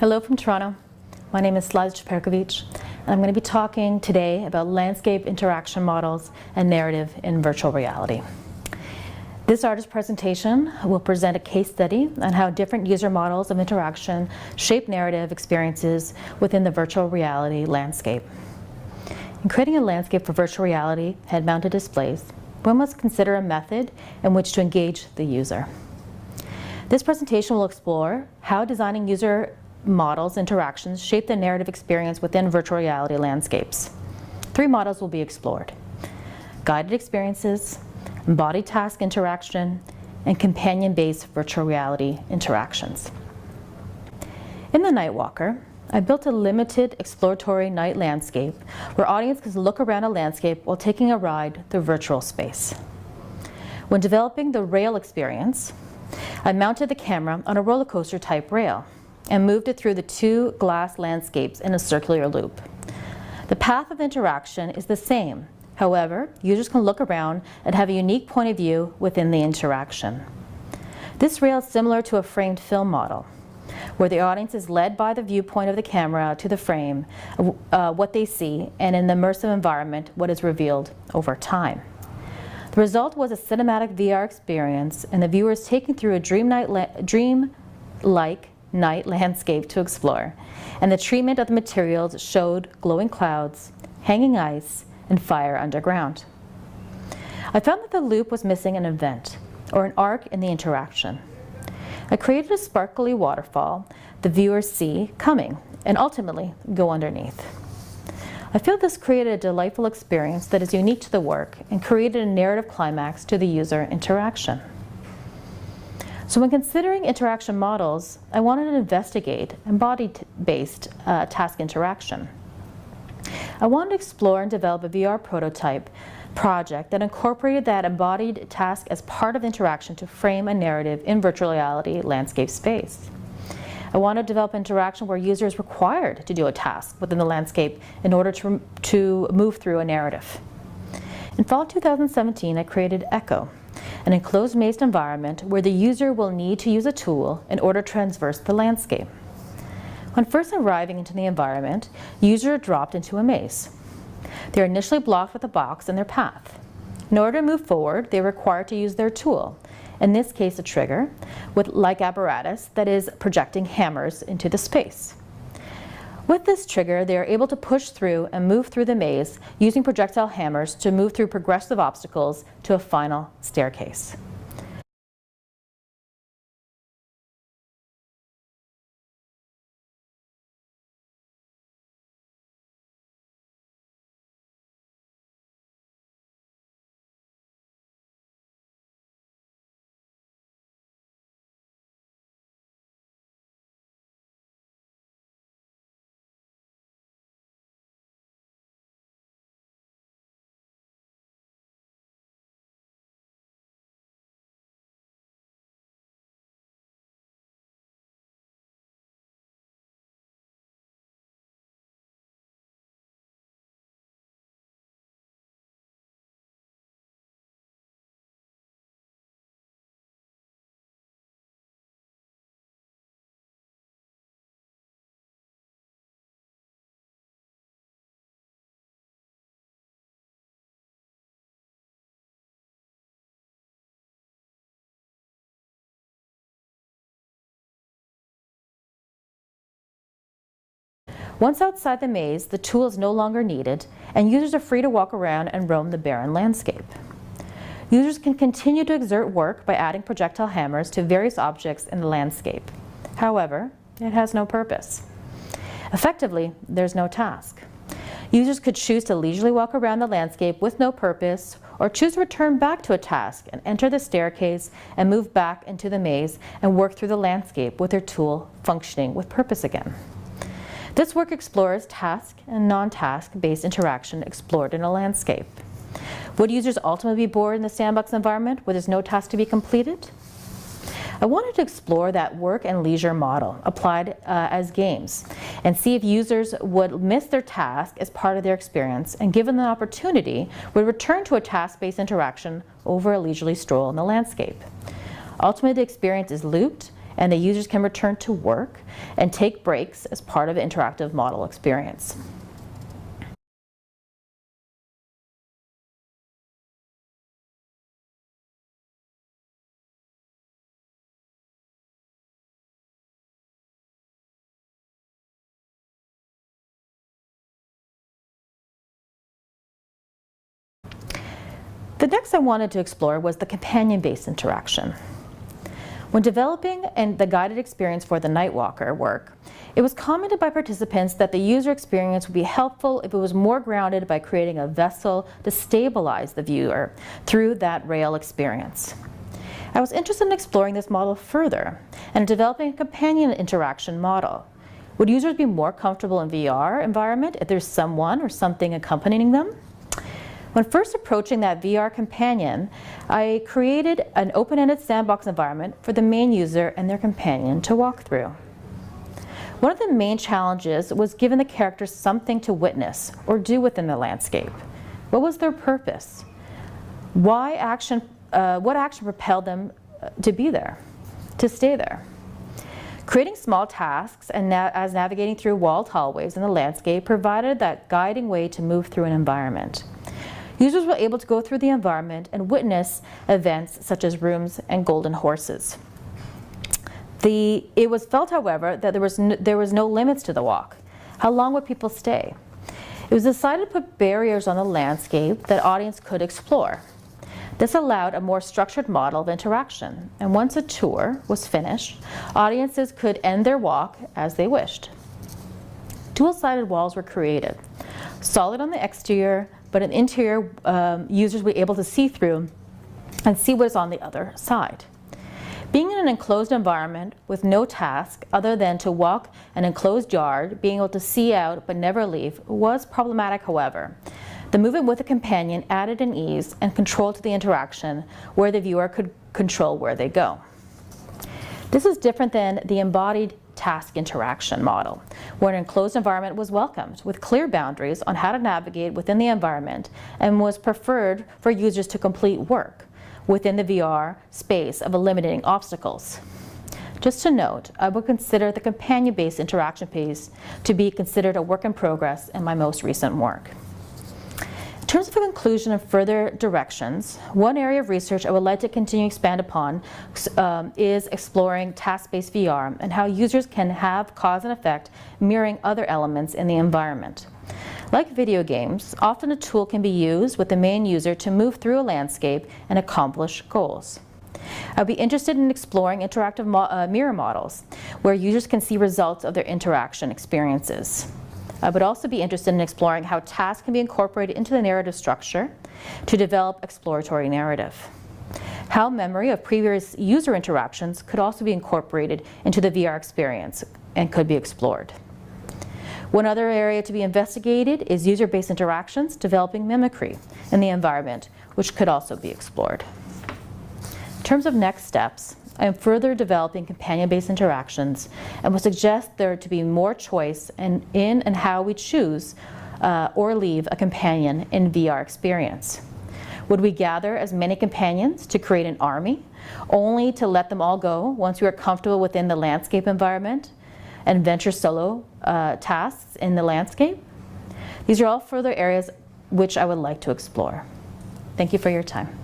Hello from Toronto. My name is Ceperkovic, and I'm going to be talking today about landscape interaction models and narrative in virtual reality. This artist presentation will present a case study on how different user models of interaction shape narrative experiences within the virtual reality landscape. In creating a landscape for virtual reality head-mounted displays, one must consider a method in which to engage the user. This presentation will explore how designing user models interactions shape the narrative experience within virtual reality landscapes. 3 models will be explored: guided experiences, embodied task interaction, and companion-based virtual reality interactions. In the Nightwalker, I built a limited exploratory night landscape where audiences can look around a landscape while taking a ride through virtual space. When developing the rail experience, I mounted the camera on a roller coaster type rail and moved it through the 2 glass landscapes in a circular loop. The path of interaction is the same. However, users can look around and have a unique point of view within the interaction. This rail is similar to a framed film model, where the audience is led by the viewpoint of the camera to the frame, what they see, and in the immersive environment, what is revealed over time. The result was a cinematic VR experience, and the viewer is taken through a dream-like night landscape to explore, and the treatment of the materials showed glowing clouds, hanging ice, and fire underground. I found that the loop was missing an event, or an arc in the interaction. I created a sparkly waterfall the viewers see coming, and ultimately go underneath. I feel this created a delightful experience that is unique to the work and created a narrative climax to the user interaction. So when considering interaction models, I wanted to investigate embodied-based task interaction. I wanted to explore and develop a VR prototype project that incorporated that embodied task as part of the interaction to frame a narrative in virtual reality landscape space. I wanted to develop interaction where users is required to do a task within the landscape in order to move through a narrative. In fall 2017, I created Echo, an enclosed mazed environment where the user will need to use a tool in order to traverse the landscape. When first arriving into the environment, users are dropped into a maze. They are initially blocked with a box in their path. In order to move forward, they are required to use their tool, in this case a trigger, with like apparatus that is projecting hammers into the space. With this trigger, they are able to push through and move through the maze using projectile hammers to move through progressive obstacles to a final staircase. Once outside the maze, the tool is no longer needed, and users are free to walk around and roam the barren landscape. Users can continue to exert work by adding projectile hammers to various objects in the landscape. However, it has no purpose. Effectively, there's no task. Users could choose to leisurely walk around the landscape with no purpose, or choose to return back to a task and enter the staircase and move back into the maze and work through the landscape with their tool functioning with purpose again. This work explores task and non-task-based interaction explored in a landscape. Would users ultimately be bored in the sandbox environment where there's no task to be completed? I wanted to explore that work and leisure model applied as games and see if users would miss their task as part of their experience and, given the opportunity, would return to a task-based interaction over a leisurely stroll in the landscape. Ultimately, the experience is looped and the users can return to work and take breaks as part of the interactive model experience. The next I wanted to explore was the companion-based interaction. When developing the guided experience for the Nightwalker work, it was commented by participants that the user experience would be helpful if it was more grounded by creating a vessel to stabilize the viewer through that rail experience. I was interested in exploring this model further and developing a companion interaction model. Would users be more comfortable in VR environment if there's someone or something accompanying them? When first approaching that VR companion, I created an open-ended sandbox environment for the main user and their companion to walk through. One of the main challenges was giving the characters something to witness or do within the landscape. What was their purpose? What action propelled them to be there, to stay there? Creating small tasks as navigating through walled hallways in the landscape provided that guiding way to move through an environment. Users were able to go through the environment and witness events such as rooms and golden horses. It was felt, however, that there was no limits to the walk. How long would people stay? It was decided to put barriers on the landscape that audience could explore. This allowed a more structured model of interaction, and once a tour was finished, audiences could end their walk as they wished. Dual-sided walls were created, solid on the exterior, but in the interior, users were able to see through and see what is on the other side. Being in an enclosed environment with no task other than to walk an enclosed yard, being able to see out but never leave, was problematic, however. The movement with a companion added an ease and control to the interaction where the viewer could control where they go. This is different than the embodied task interaction model, where an enclosed environment was welcomed with clear boundaries on how to navigate within the environment and was preferred for users to complete work within the VR space of eliminating obstacles. Just to note, I would consider the companion-based interaction piece to be considered a work in progress in my most recent work. In terms of a conclusion and further directions, one area of research I would like to continue to expand upon is exploring task-based VR and how users can have cause and effect mirroring other elements in the environment. Like video games, often a tool can be used with the main user to move through a landscape and accomplish goals. I'd be interested in exploring interactive mirror models where users can see results of their interaction experiences. I would also be interested in exploring how tasks can be incorporated into the narrative structure to develop exploratory narrative. How memory of previous user interactions could also be incorporated into the VR experience and could be explored. One other area to be investigated is user-based interactions developing mimicry in the environment, which could also be explored. In terms of next steps, I am further developing companion-based interactions and will suggest there to be more choice in and how we choose or leave a companion in VR experience. Would we gather as many companions to create an army, only to let them all go once we are comfortable within the landscape environment and venture solo tasks in the landscape? These are all further areas which I would like to explore. Thank you for your time.